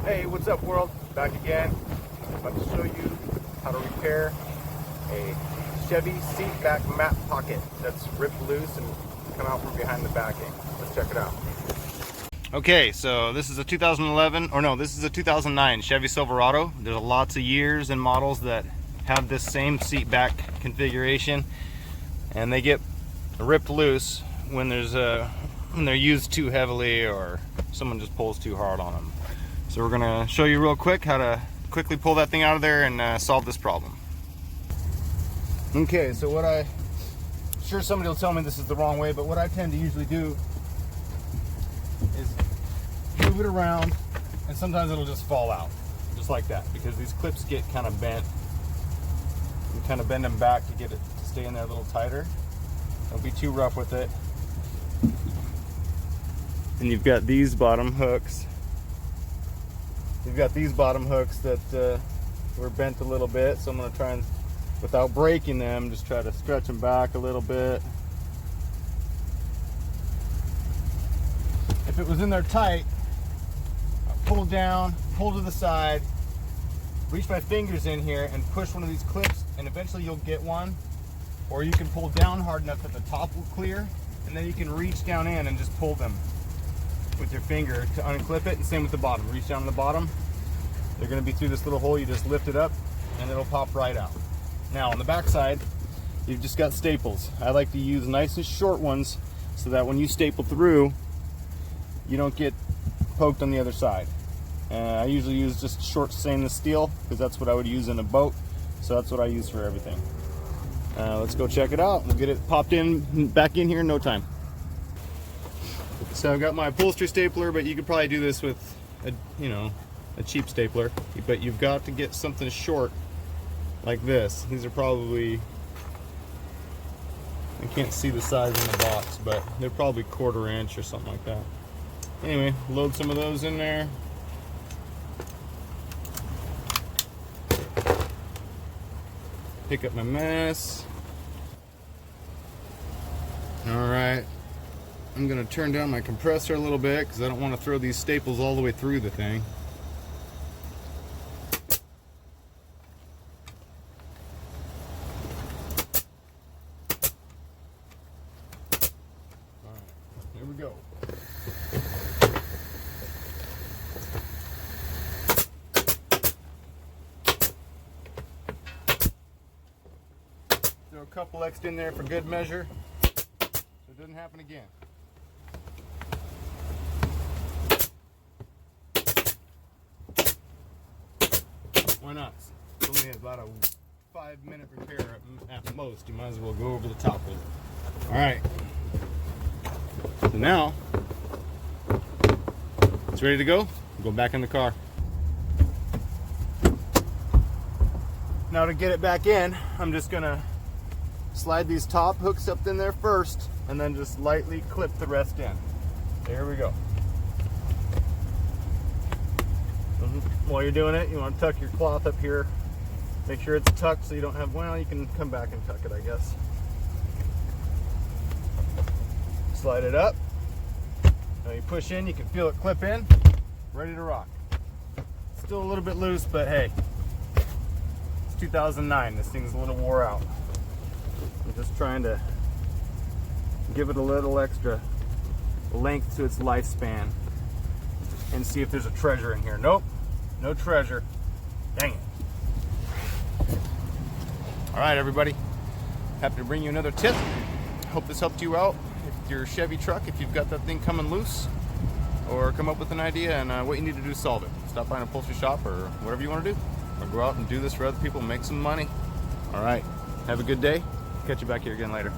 Hey, what's up world? Back again. I'm about to show you how to repair a Chevy seat back mat pocket that's ripped loose and come out from behind the backing. Let's check it out. Okay, so this is a 2011, or no, this is a 2009 Chevy Silverado. There's lots of years and models that have this same seat back configuration, and they get ripped loose when they're used too heavily or someone just pulls too hard on them. So we're gonna show you real quick how to quickly pull that thing out of there and solve this problem. Okay, so I'm sure somebody will tell me this is the wrong way, but what I tend to usually do is move it around, and sometimes it'll just fall out, just like that, because these clips get kind of bent. You kind of bend them back to get it to stay in there a little tighter. Don't be too rough with it. And you've got these bottom hooks. You've got these bottom hooks that were bent a little bit, so I'm going to try and, without breaking them, just try to stretch them back a little bit. If it was in there tight, I'll pull down, pull to the side, reach my fingers in here and push one of these clips, and eventually you'll get one. Or you can pull down hard enough that the top will clear, and then you can reach down in and just pull them with your finger to unclip it. And same with the bottom. Reach down to the bottom. They're going to be through this little hole. You just lift it up and it'll pop right out. Now on the back side, you've just got staples. I like to use nice and short ones so that when you staple through, you don't get poked on the other side. I usually use just short stainless steel because that's what I would use in a boat. So that's what I use for everything. Let's go check it out. We'll get it popped in back in here in no time. So I've got my upholstery stapler, but you could probably do this with a cheap stapler, but you've got to get something short like this. These are probably, I can't see the size in the box, but they're probably 1/4 inch or something like that. Anyway, load some of those in there. Pick up my mess. All right, I'm gonna turn down my compressor a little bit because I don't want to throw these staples all the way through the thing. All right, here we go. Throw a couple extra in there for good measure, so it doesn't happen again. Why not? It's only about a 5-minute repair at most. You might as well go over the top with it. All right. So now it's ready to go. Go back in the car. Now to get it back in, I'm just gonna slide these top hooks up in there first and then just lightly clip the rest in. There we go. While you're doing it, you want to tuck your cloth up here. Make sure it's tucked so you don't have, well, you can come back and tuck it, I guess. Slide it up. Now you push in, you can feel it clip in. Ready to rock. Still a little bit loose, but hey, it's 2009. This thing's a little wore out. I'm just trying to give it a little extra length to its lifespan and see if there's a treasure in here. Nope, no treasure. Dang it. All right, everybody. Happy to bring you another tip. Hope this helped you out. If your Chevy truck, if you've got that thing coming loose, or come up with an idea and what you need to do to solve it. Stop by an upholstery shop or whatever you want to do. Or go out and do this for other people and make some money. All right, have a good day. Catch you back here again later.